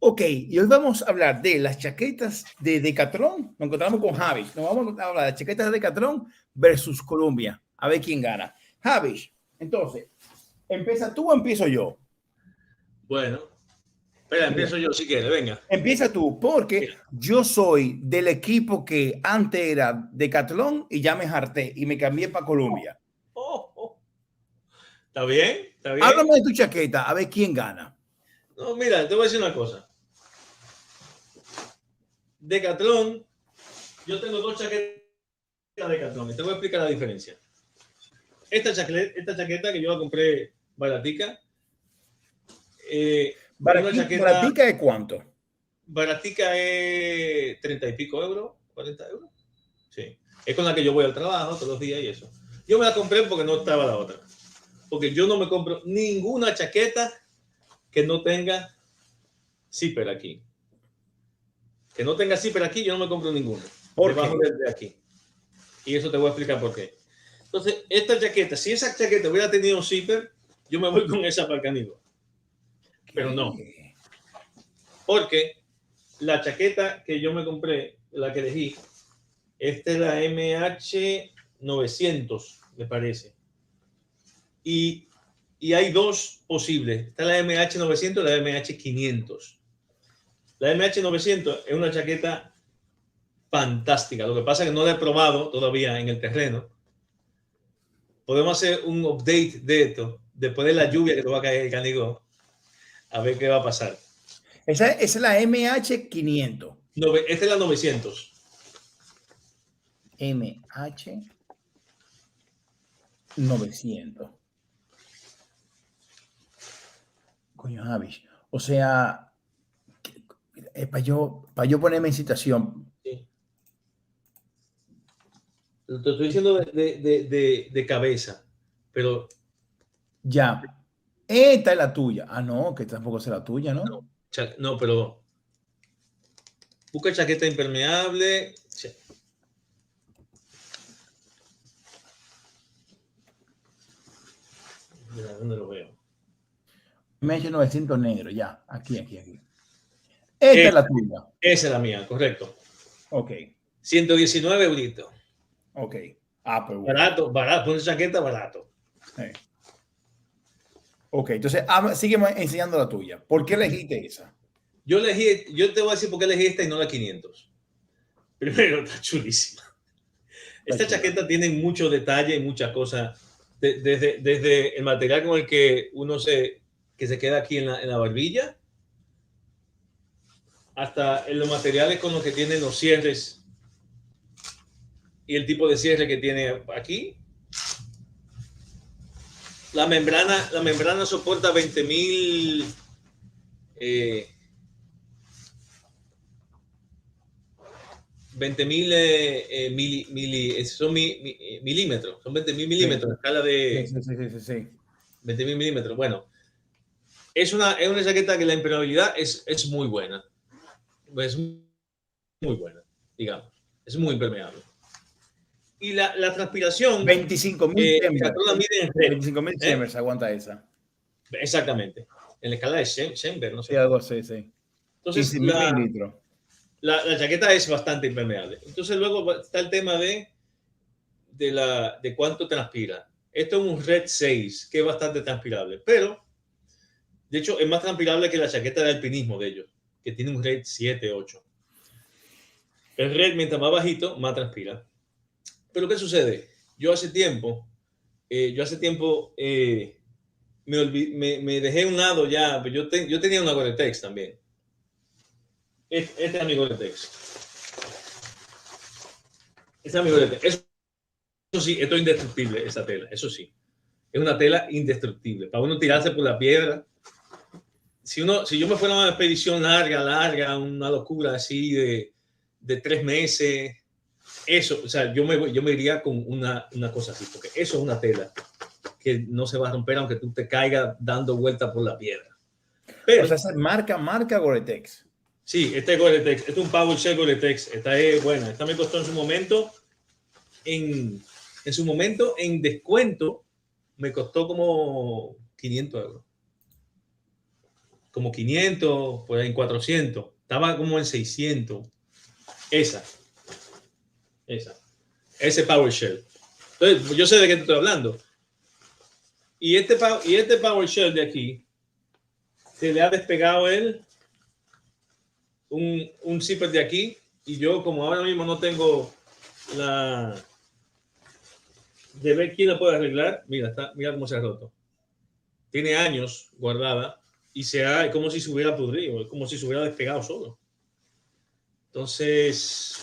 Ok, y hoy vamos a hablar de las chaquetas de Decathlon. Nos encontramos con Javi. Nos vamos a hablar de chaquetas de Decathlon versus Columbia. A ver quién gana. Javi, entonces, ¿empieza tú o empiezo yo? Bueno, espera, empiezo yo si quieres, venga. Empieza tú, porque Mira. yo soy del equipo que antes era Decathlon y ya me harté y me cambié para Columbia. ¿Está bien? ¿Está bien? Háblame de tu chaqueta, a ver quién gana. No, mira, te voy a decir una cosa. Decathlon, yo tengo dos chaquetas de Decathlon y te voy a explicar la diferencia. Esta chaqueta que yo la compré baratica, es una chaqueta ¿Baratica de cuánto? baratica es 30 y pico euros, 40 euros. Sí. Es con la que yo voy al trabajo todos los días y eso. Yo me la compré porque no estaba la otra. Porque yo no me compro ninguna chaqueta que no tenga zipper aquí. Que no tenga zipper aquí, yo no me compro ninguna. ¿Por Debajo qué? de aquí. Y eso te voy a explicar por qué. Entonces, esta chaqueta, si esa chaqueta hubiera tenido un zipper, yo me voy con esa para el Canigó. Pero no. Porque la chaqueta que yo me compré, la que elegí, esta es la MH900, me parece. Y hay dos posibles. Está la MH900 y la MH500. La MH900 es una chaqueta fantástica. Lo que pasa es que no la he probado todavía en el terreno. Podemos hacer un update de esto después de la lluvia que te va a caer el Canigó. A ver qué va a pasar. Esa es la MH500. Esta es la 900. MH900. Coño, Javi. O sea, para yo ponerme en situación. Sí. Te estoy diciendo de cabeza, pero Ya. Esta es la tuya. Ah, no, que tampoco es la tuya, ¿no? no, pero busca chaqueta impermeable. Sí. Mira, ¿dónde lo veo? MH900 negro, ya. Aquí. Esta es la tuya. Esa es la mía, correcto. Ok. 119 euritos. Ok. Ah, pues bueno. Barato, una chaqueta barato. Ok, entonces sígueme enseñando la tuya. ¿Por qué elegiste esa? Yo te voy a decir por qué elegí esta y no la 500. Primero, está chulísima. Esta chaqueta tiene mucho detalle y muchas cosas. Desde el material con el que que se queda aquí en la barbilla, hasta en los materiales con los que tienen los cierres y el tipo de cierre que tiene aquí. La membrana soporta 20.000 milímetros, son 20.000 milímetros, Sí. escala de Sí. 20.000 milímetros. Bueno, es una chaqueta que la impermeabilidad es muy buena. Es muy buena, digamos. Es muy impermeable. Y la transpiración, 25.000 chambers. la mide en red. 25.000 chambers aguanta esa. Exactamente. En la escala de Schember, no sé. Sí, algo así, sí. Entonces, 15.000 mililitros. la chaqueta es bastante impermeable. Entonces, luego está el tema de cuánto transpira. Esto es un Red 6, que es bastante transpirable, pero de hecho es más transpirable que la chaqueta de alpinismo de ellos, que tiene un Red 7, 8. El Red, mientras más bajito, más transpira. Pero ¿qué sucede? Yo hace tiempo me dejé un lado ya, yo tenía una Gore-Tex también. Este es mi Gore-Tex. Esta es mi Gore-Tex. Eso sí, esto es indestructible, esa tela, eso sí. Es una tela indestructible. Para uno tirarse por la piedra. Si yo me fuera a una expedición larga, una locura así de 3 meses, eso, o sea, yo me iría con una cosa así, porque eso es una tela que no se va a romper aunque tú te caigas dando vueltas por la piedra. Pero, o sea, esa marca Gore-Tex. Sí, este es Gore-Tex, este es un PowerShell Gore-Tex. Esta es buena, esta me costó en su momento, en descuento, me costó como 500 euros. como 500, por ahí en 400. Estaba como en 600. Ese PowerShell. Entonces, yo sé de qué te estoy hablando. Y este PowerShell de aquí, se le ha despegado un zipper de aquí. Y yo, como ahora mismo no tengo de ver quién la puede arreglar, mira cómo se ha roto. Tiene años guardada y como si se hubiera pudrido, como si se hubiera despegado solo. Entonces,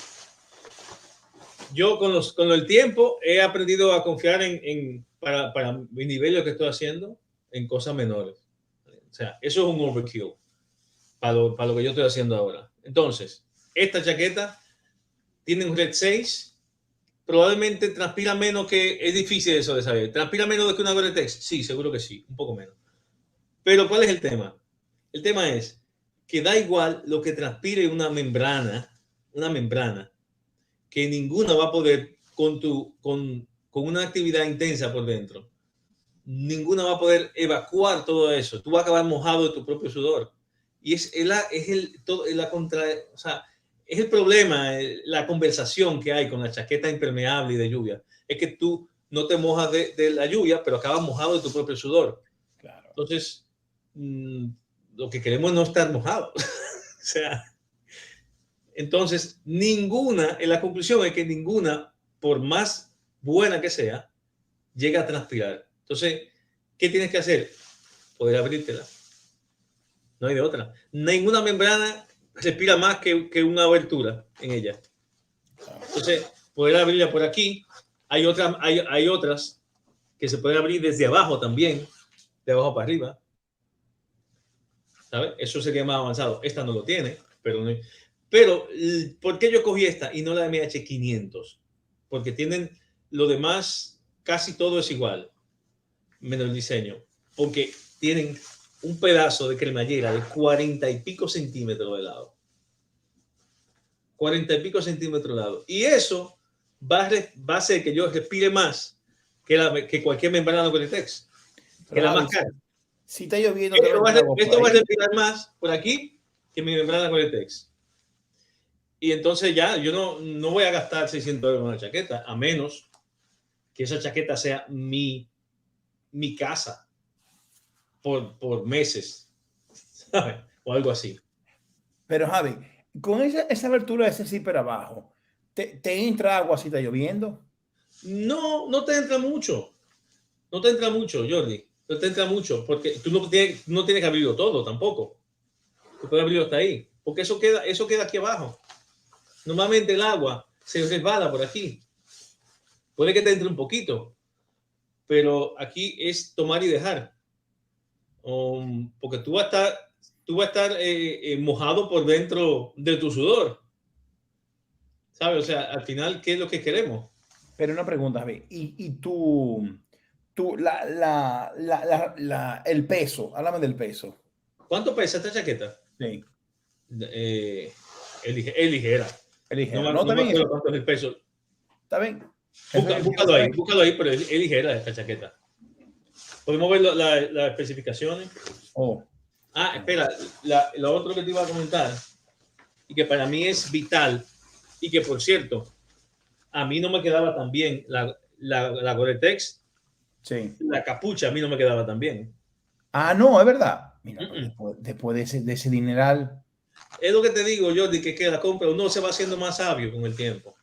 yo con el tiempo he aprendido a confiar para mi nivel que estoy haciendo en cosas menores. O sea, eso es un overkill para lo que yo estoy haciendo ahora. Entonces, esta chaqueta tiene un Red 6. Probablemente transpira menos es difícil eso de saber. ¿Transpira menos que una Gore-Tex? Sí, seguro que sí, un poco menos. Pero ¿cuál es el tema? El tema es que da igual lo que transpire una membrana, que ninguna va a poder con una actividad intensa por dentro. Ninguna va a poder evacuar todo eso. Tú vas a acabar mojado de tu propio sudor. Y es el problema, la conversación que hay con la chaqueta impermeable y de lluvia. Es que tú no te mojas de la lluvia, pero acabas mojado de tu propio sudor. Claro. Entonces, lo que queremos es no estar mojados. O sea, entonces, la conclusión es que ninguna, por más buena que sea, llega a transpirar. Entonces, ¿qué tienes que hacer? Poder abrírtela. No hay de otra. Ninguna membrana respira más que una abertura en ella. Entonces, poder abrirla por aquí. Hay otras que se pueden abrir desde abajo también, de abajo para arriba. ¿Sabes? Eso sería más avanzado. Esta no lo tiene, pero ¿por qué yo cogí esta y no la MH500? Porque tienen lo demás, casi todo es igual, menos el diseño. Porque tienen un pedazo de cremallera de 40 y pico centímetros de lado. 40 y pico centímetros de lado. Y eso va a hacer que yo respire más que cualquier membrana de Gore-Tex. Que la más cara. Si está lloviendo, esto va a respirar más por aquí que mi membrana Gore-Tex. Y entonces ya yo no voy a gastar 600 euros en una chaqueta, a menos que esa chaqueta sea mi casa por meses, ¿sabes? O algo así. Pero Javi, con esa abertura de ese zipper abajo, ¿te entra agua si está lloviendo? No te entra mucho. No te entra mucho, Jordi. No te entra mucho, porque tú no tienes que abrirlo todo tampoco. Tú puedes abrirlo hasta ahí, porque eso queda aquí abajo. Normalmente el agua se resbala por aquí. Puede que te entre un poquito, pero aquí es tomar y dejar. Porque tú vas a estar mojado por dentro de tu sudor. ¿Sabes? O sea, al final, ¿qué es lo que queremos? Pero una pregunta, Javi, y el peso, háblame del peso. ¿Cuánto pesa esta chaqueta? Sí. Es ligera. No me acuerdo cuánto es el peso. ¿Está bien? Búscalo ahí, pero es ligera esta chaqueta. ¿Podemos ver las especificaciones? Espera, lo otro que te iba a comentar, y que para mí es vital, y que por cierto, a mí no me quedaba tan bien la Gore-Tex. Sí. La capucha a mí no me quedaba tan bien. No, es verdad. Mira, después de ese dineral. Es lo que te digo, Jordi, que la compra uno se va haciendo más sabio con el tiempo.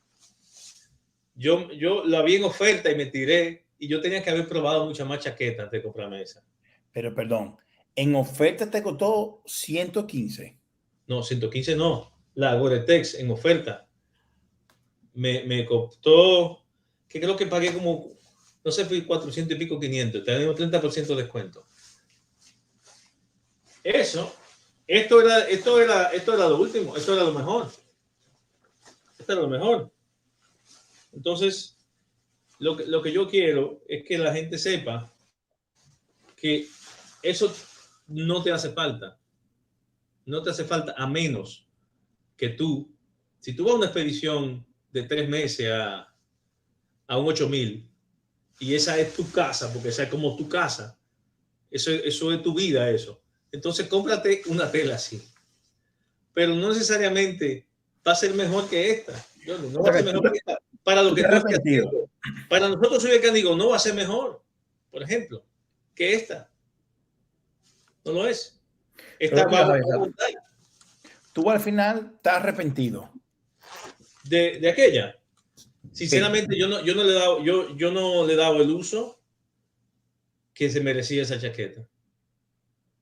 Yo la vi en oferta y me tiré, y yo tenía que haber probado muchas más chaquetas antes de comprarme esa. Pero perdón, en oferta te costó 115. No, 115 no. La Gore-Tex en oferta me costó, que creo que pagué como, no sé, 400 y pico, 500. Tenemos 30% de descuento. Esto era lo último, esto era lo mejor. Esto era lo mejor. Entonces, lo que yo quiero es que la gente sepa que eso no te hace falta. No te hace falta, a menos que si tú vas a una expedición de 3 meses a un 8000 y esa es tu casa, porque esa es como tu casa, eso es tu vida, eso. entonces cómprate una tela así. Pero no necesariamente va a ser mejor que esta. No va a ser mejor que esta. Para lo que tú estés haciendo. Para nosotros, soy el que digo, no va a ser mejor, por ejemplo, que esta. No lo es. Esta va a aguantar. Tú al final estás arrepentido. De aquella. Sinceramente, sí. yo no le he dado el uso que se merecía esa chaqueta.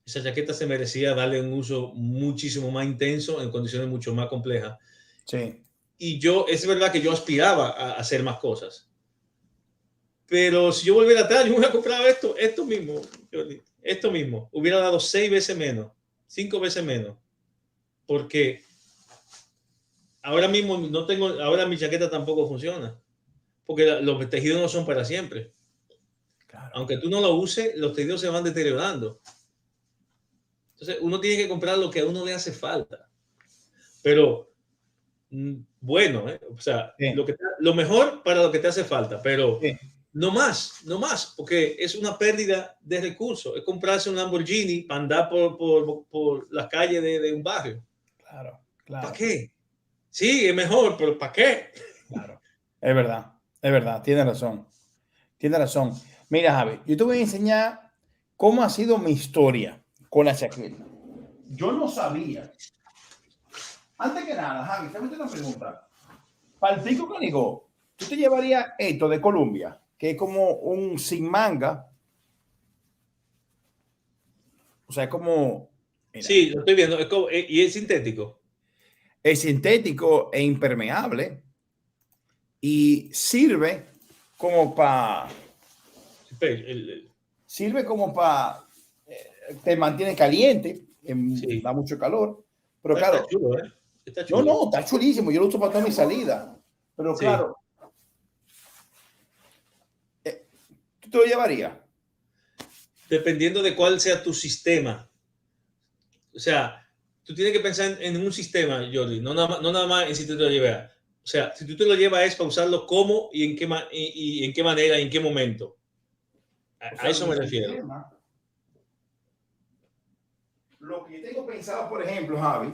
Esa chaqueta se merecía darle un uso muchísimo más intenso en condiciones mucho más complejas. Sí. Y es verdad que yo aspiraba a hacer más cosas. Pero si yo volviera atrás, yo hubiera comprado esto mismo. Hubiera dado 6 veces menos, 5 veces menos. Porque ahora mismo ahora mi chaqueta tampoco funciona. Porque los tejidos no son para siempre. Claro. Aunque tú no lo uses, los tejidos se van deteriorando. Entonces, uno tiene que comprar lo que a uno le hace falta. Pero, bueno, o sea, sí. Lo mejor para lo que te hace falta, pero sí. no más, porque es una pérdida de recursos. Es comprarse un Lamborghini para andar por las calles de un barrio. Claro. ¿Para qué? Sí, es mejor, pero ¿para qué? Claro. Es verdad, tiene razón. Mira, Javi, yo te voy a enseñar cómo ha sido mi historia con la chaqueta. Yo no sabía. Antes que nada, Javi, te voy a hacer una pregunta. Para el pico canigo, ¿tú te llevarías esto de Colombia, que es como un sin manga? O sea, es como... Mira, sí, lo estoy viendo. Y es sintético. Es sintético e impermeable. Y sirve como para... Sirve como para... te mantiene caliente, sí. Da mucho calor. Pero claro... Está chulo, ¿eh? Está chulo. No, está chulísimo. Yo lo uso para toda mi salida. Pero sí. Claro... ¿tú te lo llevarías? Dependiendo de cuál sea tu sistema. O sea, tú tienes que pensar en un sistema, Jordi. No nada más en si tú te lo llevas. O sea, si tú te lo llevas es para usarlo cómo y en qué manera y en qué momento. A eso me refiero. Sistema, lo que yo tengo pensado, por ejemplo, Javi,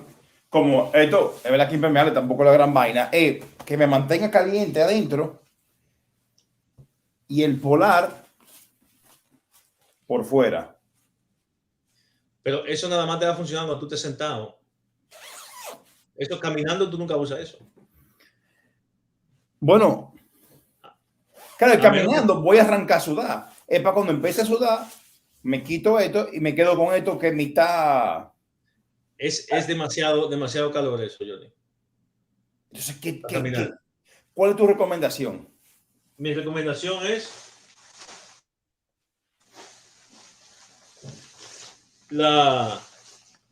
como esto, es verdad que impermeable tampoco es la gran vaina, es que me mantenga caliente adentro y el polar por fuera. Pero eso nada más te va a funcionar cuando tú estés sentado. Eso caminando, tú nunca usas eso. Bueno, claro, caminando voy a arrancar a sudar. Es para cuando empiece a sudar, me quito esto y me quedo con esto que mitad. Es demasiado calor eso, Johnny. Entonces, ¿cuál es tu recomendación? Mi recomendación es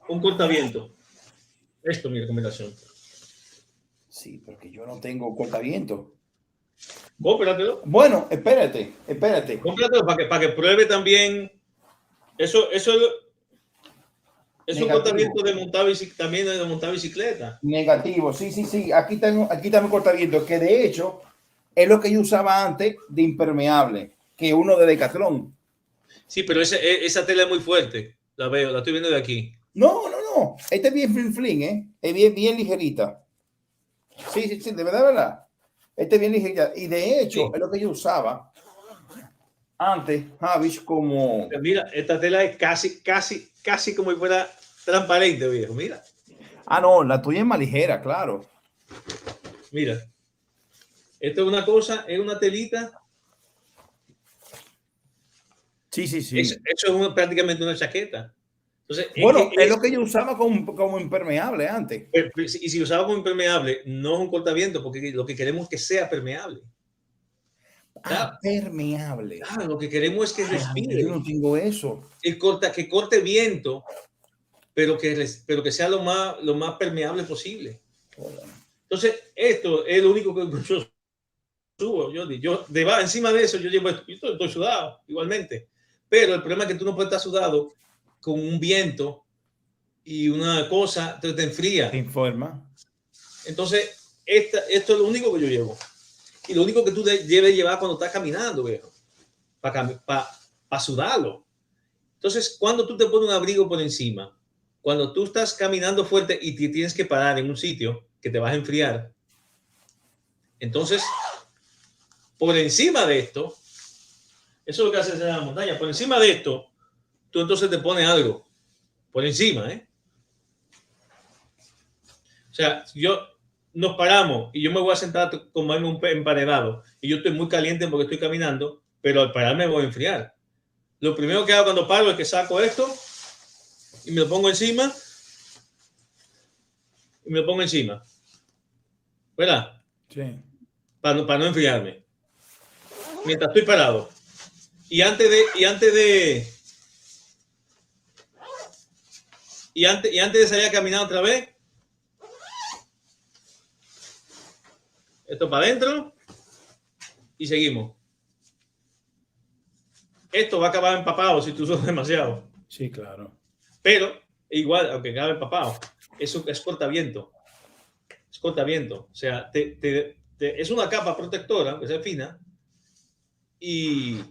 un cortaviento. Esto es mi recomendación. Sí, porque yo no tengo cortaviento. Cómpratelo. Bueno, espérate. Cómpratelo para que pruebe también. Eso es un cortaviento de montar bicicleta. Negativo, sí. Aquí está mi cortaviento, que de hecho es lo que yo usaba antes de impermeable, que uno de Decathlon. Sí, pero esa tela es muy fuerte. La estoy viendo de aquí. No. Esta es bien fling, ¿eh? Es bien ligerita. Sí, de verdad. Esta es bien ligerita. Y de hecho, sí. Es lo que yo usaba antes, Javi, como... Mira, esta tela es casi como si fuera transparente, viejo. Mira. No, la tuya es más ligera, claro. Mira. Esto es una cosa, es una telita. Sí. Eso es prácticamente una chaqueta. Entonces, bueno, es lo que yo usaba como impermeable antes. Y si usaba como impermeable, no es un cortaviento, porque lo que queremos es que sea permeable. Permeable. Claro, lo que queremos es que respire. Yo no tengo eso. Que corte viento, pero que sea lo más permeable posible. Entonces, esto es lo único que yo subo. Yo encima de eso, yo estoy sudado igualmente. Pero el problema es que tú no puedes estar sudado con un viento y una cosa te enfría. Te informa. Entonces, esto es lo único que yo llevo. Y lo único que tú debes llevar cuando estás caminando, viejo. Para sudarlo. Entonces, cuando tú te pones un abrigo por encima, cuando tú estás caminando fuerte y te tienes que parar en un sitio que te vas a enfriar, entonces, por encima de esto, eso es lo que haces en la montaña, por encima de esto, tú entonces te pones algo, por encima, ¿eh? O sea, nos paramos y yo me voy a sentar a comerme un emparedado y yo estoy muy caliente porque estoy caminando, pero al pararme me voy a enfriar. Lo primero que hago cuando paro es que saco esto y me lo pongo encima. Y me lo pongo encima. ¿Verdad? Sí. Para no enfriarme. Mientras estoy parado. Y antes de salir a caminar otra vez, esto para adentro y seguimos. Esto va a acabar empapado si tú usas demasiado. Sí, claro. Pero igual, aunque acabe empapado, eso es cortaviento. Es cortaviento. O sea, es una capa protectora, que es fina, y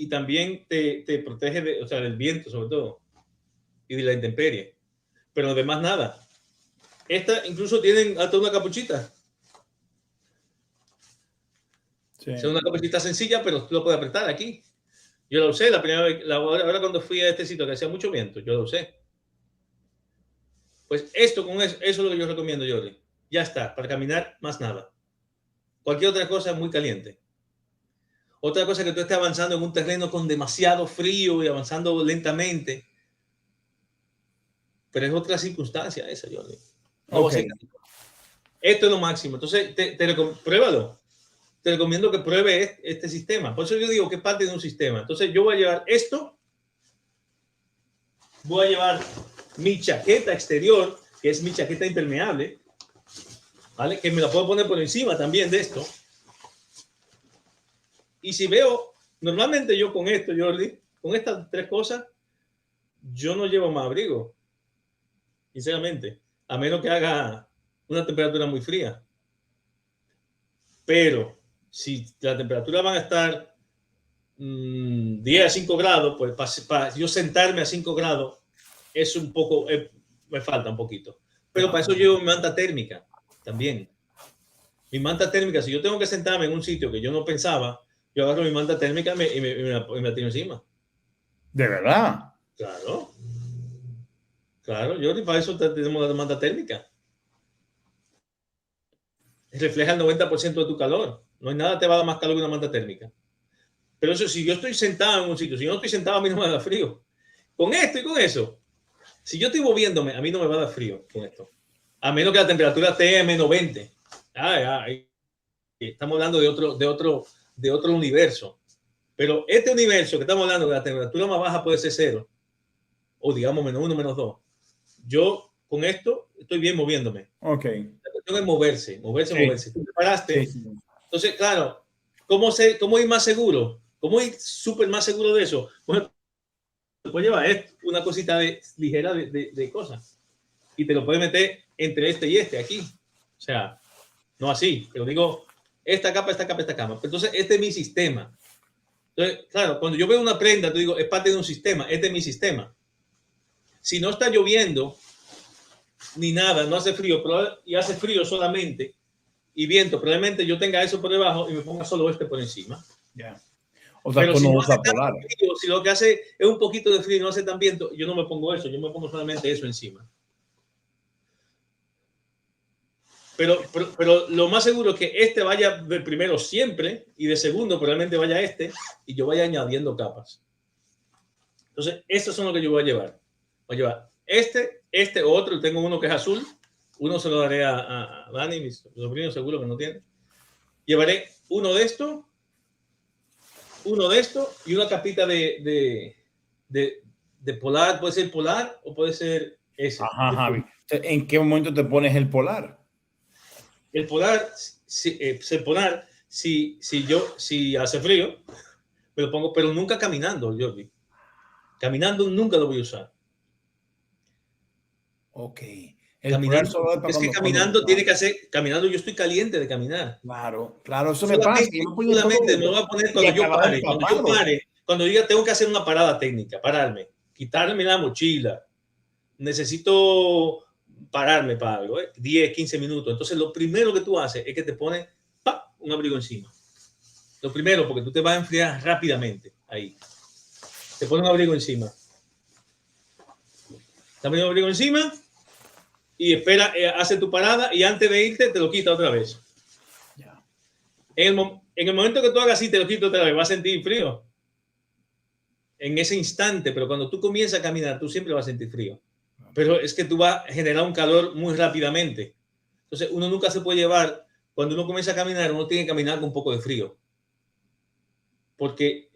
también te protege del viento, sobre todo, y de la intemperie. Pero además nada. Esta incluso tienen hasta una capuchita. Sí. Es una capuchita sencilla, pero tú lo puedes apretar aquí. Yo lo usé la primera vez, ahora cuando fui a este sitio que hacía mucho viento, yo lo usé. Pues eso es lo que yo recomiendo, Jordi. Ya está, para caminar más nada. Cualquier otra cosa es muy caliente. Otra cosa es que tú estés avanzando en un terreno con demasiado frío y avanzando lentamente. Pero es otra circunstancia esa, Jordi. No, Okay. Esto es lo máximo. Entonces, pruébalo. Te recomiendo que pruebe este sistema. Por eso yo digo que es parte de un sistema. Entonces, yo voy a llevar esto. Voy a llevar mi chaqueta exterior, que es mi chaqueta impermeable, ¿vale? Que me la puedo poner por encima también de esto. Y si veo, normalmente yo con esto, Jordi, con estas tres cosas, yo no llevo más abrigo, sinceramente, a menos que haga una temperatura muy fría. Pero si la temperatura va a estar 10 a 5 grados, pues para yo sentarme a 5 grados es un poco, me falta un poquito. Pero para eso llevo mi manta térmica también. Mi manta térmica, si yo tengo que sentarme en un sitio que yo no pensaba, yo agarro mi manta térmica y me la tiro encima. ¿De verdad? Claro. Claro, Jordi, para eso tenemos la manta térmica. Refleja el 90% de tu calor. No hay nada que te va a dar más calor que una manta térmica. Pero eso, si yo estoy sentado en un sitio, si yo no estoy sentado, a mí no me da frío. Con esto y con eso. Si yo estoy moviéndome, a mí no me va a dar frío con esto. A menos que la temperatura esté en menos 20. Estamos hablando de otro universo. Pero este universo que estamos hablando, que la temperatura más baja puede ser 0. O digamos menos 1, menos 2. Yo con esto estoy bien moviéndome. Ok. La cuestión es moverse. Sí. Tú te paraste. Sí. Entonces, claro, ¿cómo ir más seguro? ¿Cómo ir súper más seguro de eso? Bueno, te puedes llevar una cosita ligera de cosas y te lo puedes meter entre este y este aquí. O sea, no así, pero digo, esta capa. Entonces, este es mi sistema. Entonces, claro, cuando yo veo una prenda, te digo, es parte de un sistema. Este es mi sistema. Si no está lloviendo ni nada, no hace frío, y hace frío solamente y viento, probablemente yo tenga eso por debajo y me ponga solo este por encima. Yeah. O sea, pero si no usa polar. Frío, si lo que hace es un poquito de frío y no hace tan viento, yo no me pongo eso, yo me pongo solamente eso encima. Pero lo más seguro es que este vaya de primero siempre y de segundo probablemente vaya este y yo vaya añadiendo capas. Entonces, estos son los que yo voy a llevar. Voy a llevar este otro, tengo uno que es azul, uno se lo daré a Dani, mis sobrinos seguro que no tiene. Llevaré uno de estos y una capita de polar, puede ser polar o puede ser ese. Ajá, Javi. ¿En qué momento te pones el polar? El polar, si hace frío, me lo pongo, pero nunca caminando, Jordi. Caminando nunca lo voy a usar. Ok. Caminando, es que caminando tiene que hacer, caminando yo estoy caliente de caminar. Claro, eso me pasa. Solamente me voy a poner cuando yo pare, cuando yo diga tengo que hacer una parada técnica, pararme. quitarme la mochila, necesito pararme para algo, 10, 15 minutos. Entonces, lo primero que tú haces es que te pones un abrigo encima. Lo primero, porque tú te vas a enfriar rápidamente ahí. Te pones un abrigo encima. Te pones un abrigo encima y espera, hace tu parada y antes de irte te lo quita otra vez. Ya. En el momento que tú hagas así, te lo quito otra vez, vas a sentir frío. En ese instante, pero cuando tú comienzas a caminar, tú siempre vas a sentir frío. Pero es que tú vas a generar un calor muy rápidamente. Entonces, uno nunca se puede llevar, cuando uno comienza a caminar, uno tiene que caminar con un poco de frío. Porque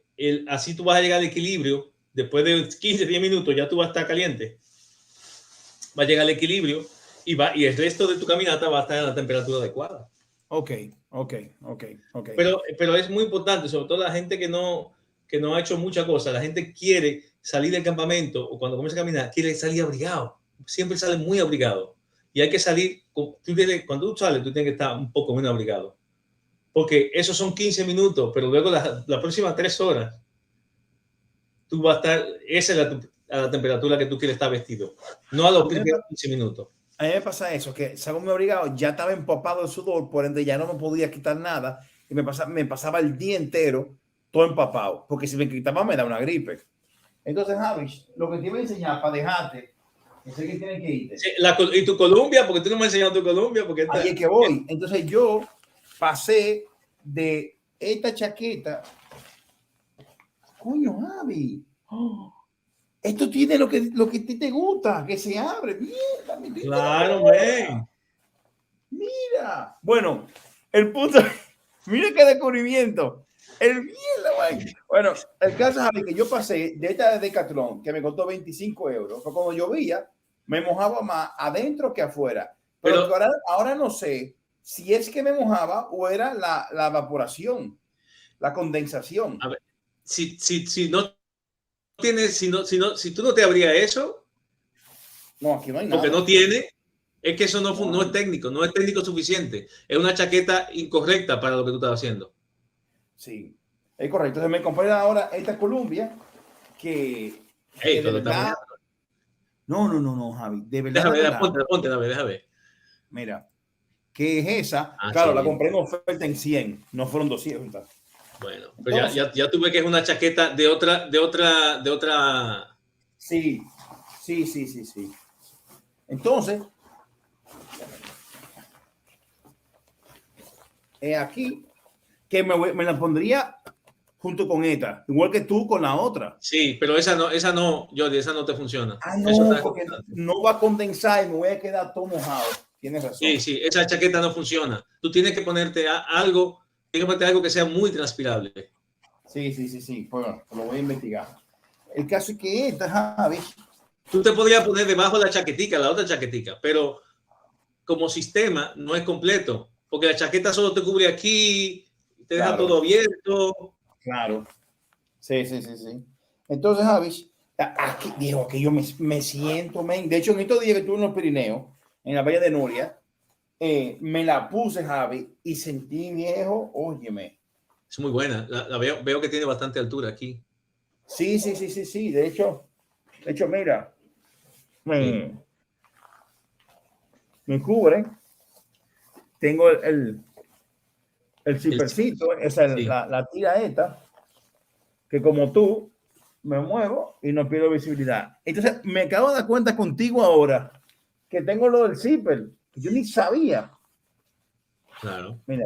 así tú vas a llegar al equilibrio. Después de 15, 10 minutos ya tú vas a estar caliente. Va a llegar al equilibrio y el resto de tu caminata va a estar en la temperatura adecuada. Ok. Pero es muy importante, sobre todo la gente que no ha hecho muchas cosas. La gente quiere salir del campamento o cuando comienza a caminar, quiere salir abrigado. Siempre sale muy abrigado. Y hay que salir, cuando tú sales, tú tienes que estar un poco menos abrigado. Porque esos son 15 minutos, pero luego las próximas 3 horas, tú vas a estar, esa es la temperatura que tú quieres estar vestido. No a los primeros 15 minutos. A mí me pasa eso, que salgo muy abrigado, ya estaba empapado de sudor, por ende ya no me podía quitar nada y me pasaba el día entero todo empapado, porque si me quitaba me da una gripe. Entonces, Javi, lo que te iba a enseñar para dejarte, que sé que tienes que irte. Sí, y tu Columbia, porque tú no me has enseñado tu Columbia. Ahí es que voy. Entonces yo pasé de esta chaqueta. Coño, Javi. Oh, esto tiene lo que a ti te gusta, que se abre. Mira, claro, man. Mira. Bueno, el punto. Mira qué descubrimiento. El mierda, güey. Bueno, el caso, Javi, que yo pasé de esta de Decathlon, que me costó 25 euros. Fue cuando llovía, me mojaba más adentro que afuera. Pero ahora no sé si es que me mojaba o era la evaporación, la condensación. A ver, si no tienes, si tú no te abrías eso, no, aquí no hay nada. Porque no tiene, es que eso no es técnico, no es técnico suficiente. Es una chaqueta incorrecta para lo que tú estás haciendo. Sí, es correcto. Entonces me compré ahora esta Columbia que de verdad. No, Javi. De verdad. Déjame ver. Mira, que es esa. Claro, sí, la compré en oferta en 100, no fueron 200. Bueno, pero entonces, ya tuve que es una chaqueta de otra. Sí. Entonces, aquí que me la pondría junto con esta, igual que tú con la otra. Sí, pero esa no, Jordi, esa no te funciona. No, porque no va a condensar y me voy a quedar todo mojado. Tienes razón. Sí, esa chaqueta no funciona. Tú tienes que ponerte algo que sea muy transpirable. Sí. Bueno, lo voy a investigar. El caso es que esta, Javi. Tú te podrías poner debajo de la otra chaquetica, pero como sistema no es completo, porque la chaqueta solo te cubre aquí, te deja todo abierto. Claro. Sí. Entonces, Javi, aquí dijo que yo me siento, de hecho, en estos días que estuve en los Pirineos, en la Bahía de Noria, me la puse, Javi, y sentí, viejo, óyeme. Es muy buena, la veo que tiene bastante altura aquí. Sí. De hecho, mira, me cubre. Tengo el zippercito, esa es la tira esta, que como tú, me muevo y no pierdo visibilidad. Entonces, me acabo de dar cuenta contigo ahora que tengo lo del zipper. Yo ni sabía. Claro. Mira,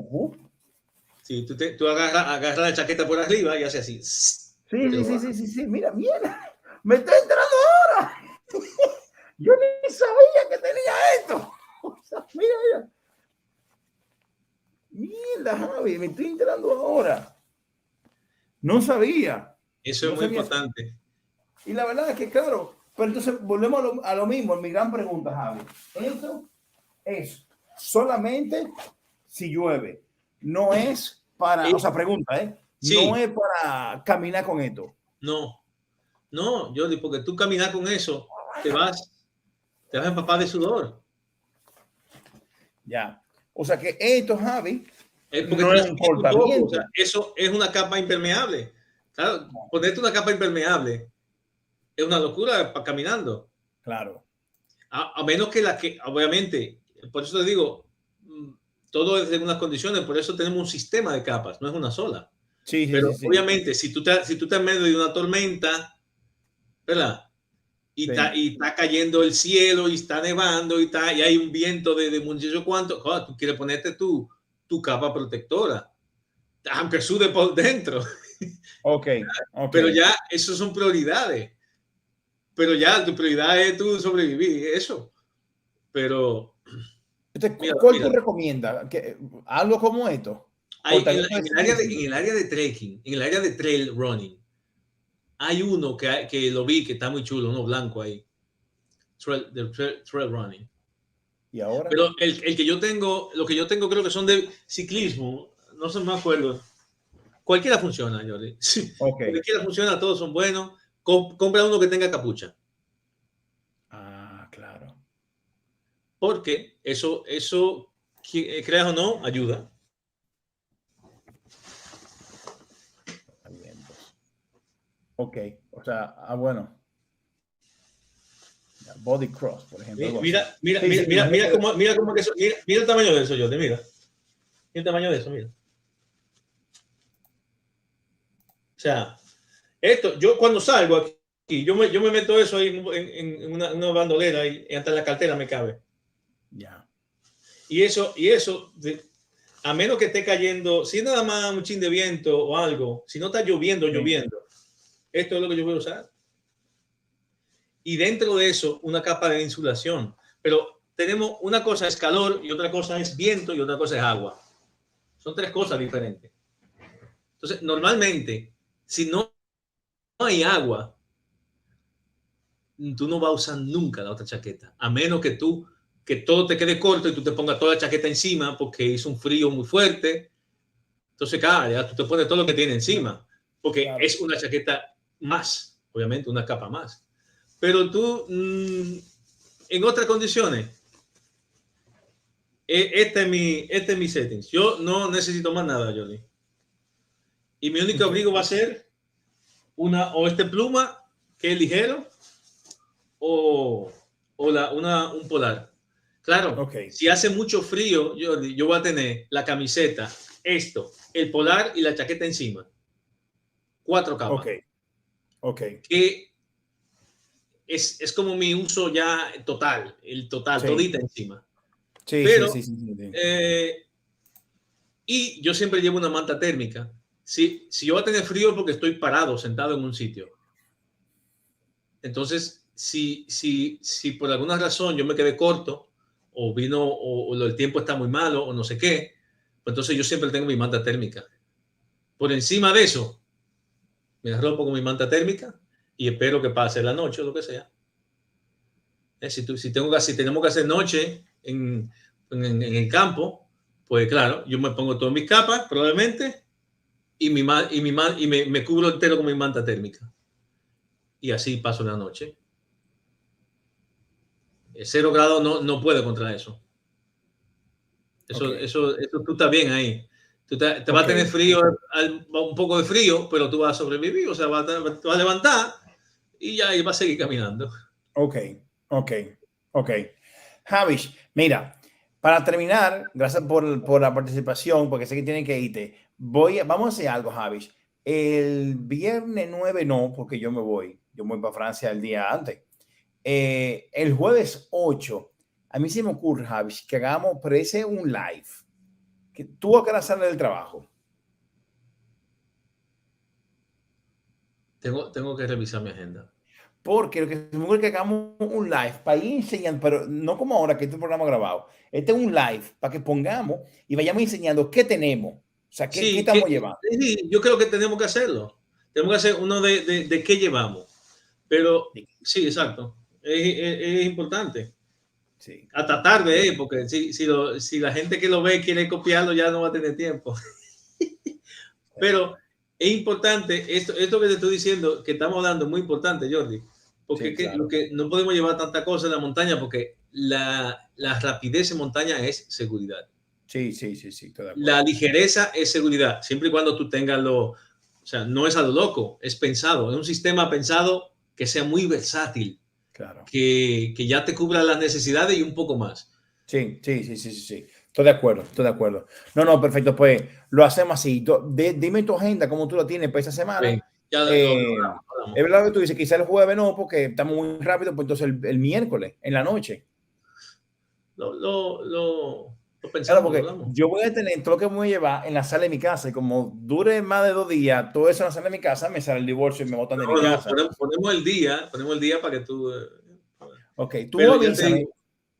Sí, tú agarras la chaqueta por arriba y haces así. Sí. Mira. Me está entrando ahora. Yo ni sabía que tenía esto. Mira. Mierda, Javi, me estoy enterando ahora. No sabía. Eso es muy importante. Y la verdad es que, claro, pero entonces volvemos a lo mismo. Mi gran pregunta, Javi. Esto es solamente si llueve. No es para, o sea, pregunta, Sí. No es para caminar con esto. No, Jordi, porque tú caminar con eso, te vas a empapar de sudor. Ya. O sea que esto, Javi, no es un cortaviento. Eso es una capa impermeable. Claro, ponerte una capa impermeable es una locura caminando. Claro. A menos que obviamente, por eso te digo, todo es en unas condiciones, por eso tenemos un sistema de capas, no es una sola. Sí, sí, Pero sí, sí. obviamente, si tú estás en medio de una tormenta, ¿verdad? Y, Sí. y está cayendo el cielo y está nevando y hay un viento de muchacho cuánto, joder, tú quieres ponerte tu capa protectora, aunque sude por dentro. Ok, ok. Pero ya, eso son prioridades. Pero ya, tu prioridad es tú sobrevivir, eso. Pero, Entonces, mira, ¿cuál tú mira. recomiendas? ¿Algo como esto? Hay, Cortadito de en el área de trekking, en el área de trail running, hay uno que lo vi que está muy chulo, uno blanco ahí. Trail running. ¿Y ahora? Pero el que yo tengo, lo que yo tengo creo que son de ciclismo, no se me acuerdo. Cualquiera funciona, Jordi. Sí, Ok. cualquiera funciona, todos son buenos. Compra uno que tenga capucha. Ah, claro. Porque eso creas o no, ayuda. Ok, o sea, bueno. Body cross, por ejemplo, algo así. Mira, mira, Sí, mira, sí, mira, mira cómo que eso, mira el tamaño de eso, Jordi, mira. Mira el tamaño de eso, mira. O sea, esto, yo cuando salgo aquí, yo me meto eso ahí en una bandolera y hasta en la cartera me cabe. Ya. Y eso, a menos que esté cayendo, si es nada más un chin de viento o algo, si no está lloviendo, Sí. esto es lo que yo voy a usar. Y dentro de eso, una capa de insulación. Pero tenemos una cosa es calor y otra cosa es viento y otra cosa es agua. Son tres cosas diferentes. Entonces, normalmente, si no hay agua, tú no vas a usar nunca la otra chaqueta, a menos que todo te quede corto y tú te pongas toda la chaqueta encima porque hizo un frío muy fuerte. Entonces, claro, ya tú te pones todo lo que tiene encima, porque Claro. es una chaqueta más, obviamente, una capa más. Pero tú, en otras condiciones, este es mi settings. Yo no necesito más nada, Johnny. Y mi único abrigo va a ser o este pluma, que es ligero, o un polar. Claro, Ok, si hace mucho frío, yo voy a tener la camiseta, el polar y la chaqueta encima. 4 ok, capas. ok. Que es como mi uso ya total, el total, Sí, todita encima. sí, sí, Pero, sí, sí, sí, sí. y yo siempre llevo una manta térmica. Si yo voy a tener frío es porque estoy parado, sentado en un sitio. Entonces, si por alguna razón yo me quedé corto, o vino, o el tiempo está muy malo, o no sé qué, pues entonces yo siempre tengo mi manta térmica. Por encima de eso, me arropo con mi manta térmica y espero que pase la noche o lo que sea. Si tenemos que hacer noche en el campo, pues claro, yo me pongo todas mis capas, probablemente, y me cubro entero con mi manta térmica. Y así paso la noche. 0 grados no puede contra eso. Ok, Eso tú estás bien ahí. Te va a ok, tener frío, un poco de frío, pero tú vas a sobrevivir, o sea, te vas a levantar y ya y vas a seguir caminando. ok, ok, ok. Javish, mira, para terminar, gracias por la participación, porque sé que tienen que irte. Vamos a hacer algo, Javish. El viernes 9 no, porque yo me voy. Yo me voy para Francia el día antes. El jueves 8, a mí se me ocurre, Javish, que hagamos, pero ese un live. Que tú a qué hora sales del trabajo. Tengo que revisar mi agenda. Porque lo que se me ocurre es que hagamos un live para ir enseñando, pero no como ahora que este es un programa grabado. Este es un live para que pongamos y vayamos enseñando qué tenemos. O sea, qué Sí, estamos llevando. sí, yo creo que tenemos que hacerlo. Tenemos que hacer uno de qué llevamos. Pero sí, exacto. Es importante. Sí. Hasta tarde, porque si la gente que lo ve quiere copiarlo, ya no va a tener tiempo. Pero es importante, esto que te estoy diciendo, que estamos hablando, es muy importante, Jordi, porque Sí, claro. no podemos llevar tanta cosa en la montaña, porque la rapidez en montaña es seguridad. Sí, sí, sí, sí, estoy de La acuerdo. ligereza es seguridad, siempre y cuando tú tengas o sea, no es a lo loco, es pensado, es un sistema pensado que sea muy versátil, Claro. que ya te cubra las necesidades y un poco más. Sí, sí, sí, sí, sí, sí. Estoy de acuerdo, estoy de acuerdo. No, no, perfecto. Pues lo hacemos así. Dime tu agenda, cómo tú la tienes para esta Ven, semana. ya Eh, hablamos. es verdad que tú dices, quizá el jueves no, porque estamos muy rápido, pues entonces el miércoles, en la noche. Lo Claro, pensamos, lo porque hablamos. yo voy a tener todo lo que me voy a llevar en la sala de mi casa y como dure más de 2 días, todo eso en la sala de mi casa, me sale el divorcio y me botan de mi No, no, casa. ponemos el día para que tú. Ok, tú Pero ya te avísame, digo,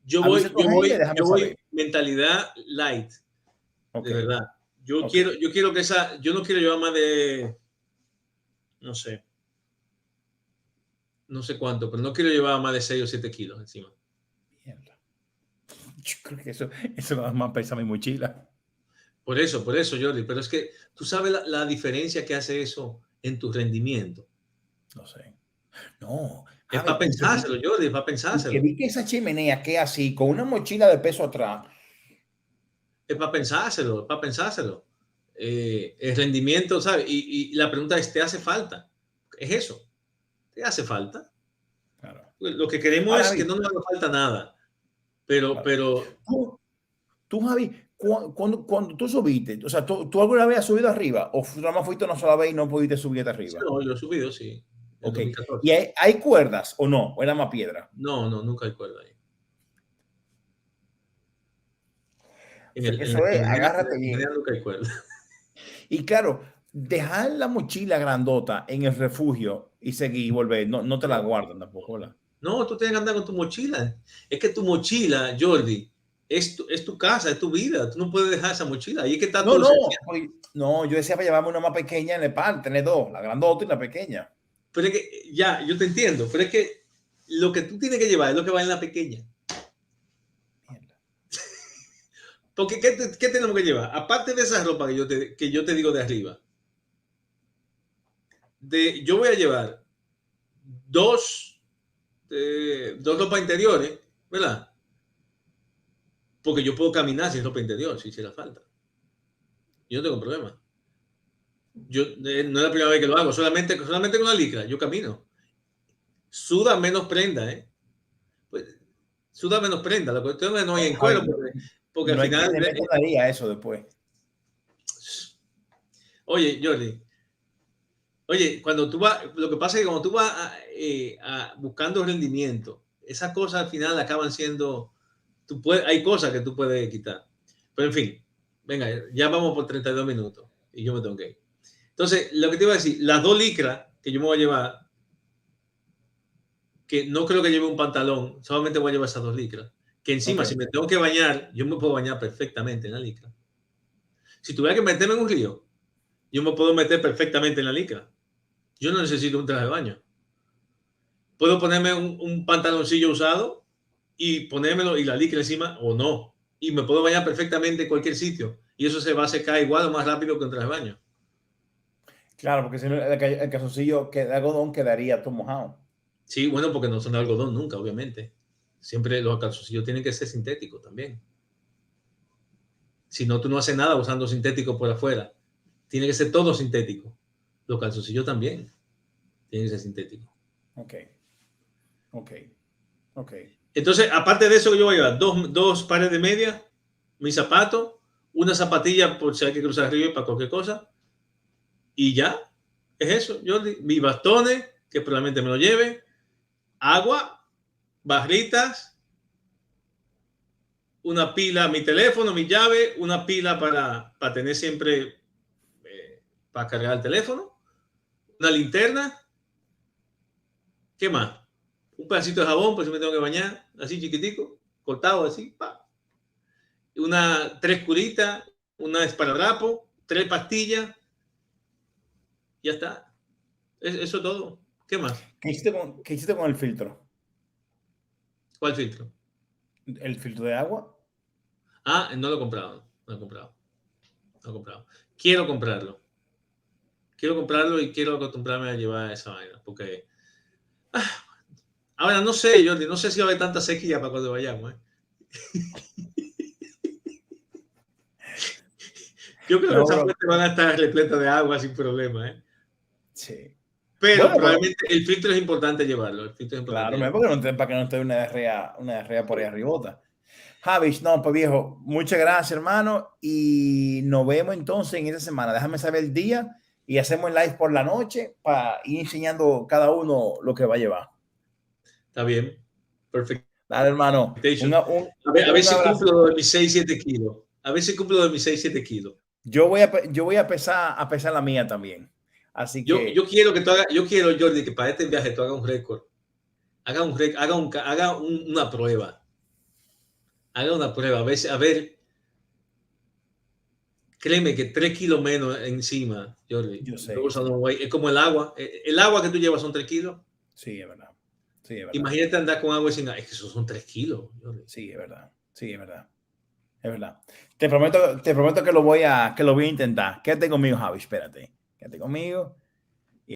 yo avisa voy, tu yo agenda y voy, déjame yo voy saber. mentalidad light, Ok, de verdad. ok. Yo quiero que yo no quiero llevar más de, no sé, no sé cuánto, pero no quiero llevar más de 6 o 7 kilos encima. Mierda. Yo creo que eso nada más pesa mi mochila. Por eso, Jordi, pero es que tú sabes la diferencia que hace eso en tu rendimiento. No sé. No, Es Javi, para pensárselo, Jordi, es para y que pensárselo. vi que esa chimenea que así, con una mochila de peso atrás. Es para pensárselo, es para pensárselo. El rendimiento, ¿sabes? Y la pregunta es, ¿te hace falta? Es eso, ¿te hace falta? Claro. Lo que queremos Ahora, es que Javi, no nos haga falta nada, claro. pero Tú, Javi, cuando tú subiste, o sea, ¿tú alguna vez has subido arriba? ¿O nada más fuiste una sola vez y no pudiste subir hasta sí, arriba? no, yo he subido, sí, en Ok. ¿Y 2014. hay cuerdas o no? ¿O era más piedra? No, no, nunca hay cuerda ahí. En Eso es, el agárrate bien. general nunca hay cuerda. Y claro, dejar la mochila grandota en el refugio y seguir y volver, no, no te la No, guardan tampoco, ¿verdad? no, tú tienes que andar con tu mochila. Es que tu mochila, Jordi, es tu casa, es tu vida. Tú no puedes dejar esa mochila. Ahí es que está tu No, no, esencia. no, yo decía para llevarme una más pequeña en el par, tener dos, la grandota y la pequeña. Pero es que, ya, yo te entiendo, pero es que lo que tú tienes que llevar es lo que va en la pequeña. Mierda. Porque, ¿qué tenemos que llevar? Aparte de esa ropa que yo te digo de arriba, yo voy a llevar dos, dos ropas interiores, ¿verdad? Porque yo puedo caminar sin ropa interior, si hiciera falta. Yo no tengo problema. No es la primera vez que lo hago, solamente con la licra, yo camino. Suda menos prenda, ¿eh? Pues, suda menos prenda. La cuestión es que no hay No, en Javi, cuero, no, porque al no hay final. quien le meta nariz a eso después. Oye, Jordi, oye, cuando tú vas, lo que pasa es que cuando tú vas buscando rendimiento, esas cosas al final acaban siendo, hay cosas que tú puedes quitar. Pero en fin, venga, ya vamos por 32 minutos y yo me tengo que ir. Entonces, lo que te iba a decir, las dos licras que yo me voy a llevar, que no creo que lleve un pantalón, solamente voy a llevar esas dos licras, que encima, si Ok, me tengo que bañar, yo me puedo bañar perfectamente en la licra. Si tuviera que meterme en un río, yo me puedo meter perfectamente en la licra. Yo no necesito un traje de baño. Puedo ponerme un pantaloncillo usado y ponérmelo y la licra encima o no. Y me puedo bañar perfectamente en cualquier sitio. Y eso se va a secar igual o más rápido que un traje de baño. claro, porque si no, el calzoncillo de algodón quedaría todo mojado. Sí, bueno, porque no son de algodón nunca, obviamente. Siempre los calzoncillos tienen que ser sintéticos también. Si no, tú no haces nada usando sintético por afuera. Tiene que ser todo sintético. Los calzoncillos también tienen que ser sintéticos. Ok, ok, ok. Entonces, aparte de eso, yo voy a llevar dos pares de medias, mis zapatos, una zapatilla por si hay que cruzar el río para cualquier cosa. Y ya, es eso, Jordi. Mis bastones, que probablemente me lo lleve, agua, barritas, una pila, mi teléfono, mi llave, una pila para tener siempre, para cargar el teléfono, una linterna. ¿Qué más? Un pedacito de jabón, por si me tengo que bañar, así chiquitico, cortado así, pa. Tres curitas, una esparadrapo, tres pastillas, ya está. Eso todo. ¿Qué más? ¿Qué hiciste con el filtro? ¿Cuál filtro? ¿El filtro de agua? Ah, no lo he comprado. No lo he comprado. No lo he comprado. Quiero comprarlo. Quiero comprarlo y quiero acostumbrarme a llevar esa vaina. Porque. Ahora no sé, Jordi, no sé si va a haber tanta sequía para cuando vayamos. Yo creo que No, esas bro. fuentes van a estar repletas de agua sin problema. Sí. Pero Bueno, probablemente el filtro es importante llevarlo. El filtro es importante claro, llevarlo. para que no te dé una diarrea por ahí arribota. Javis, no, pues viejo, muchas gracias, hermano. Y nos vemos entonces en esta semana. Déjame saber el día y hacemos el live por la noche para ir enseñando cada uno lo que va a llevar. Está bien. Perfecto. Dale, hermano. A ver Un si abrazo. cumplo de mis 6-7 kilos. A ver si cumplo de mis 6-7 kilos. Yo voy a pesar la mía también. Así que Yo quiero que tú hagas, yo quiero, Jordi, que para este viaje tú hagas un récord. Una prueba. Haga una prueba. A ver, créeme que 3 kilos menos encima, Jordi. yo sé, Es como el agua. El agua que tú llevas son 3 kilos. sí, es verdad. Sí, es verdad. Imagínate andar con agua y sin agua. Es que esos son 3 kilos, Jordi. Sí, es verdad. Sí, es verdad. Es verdad. Te prometo que lo voy a intentar. Quédate conmigo, Javi. Espérate. Quédate conmigo.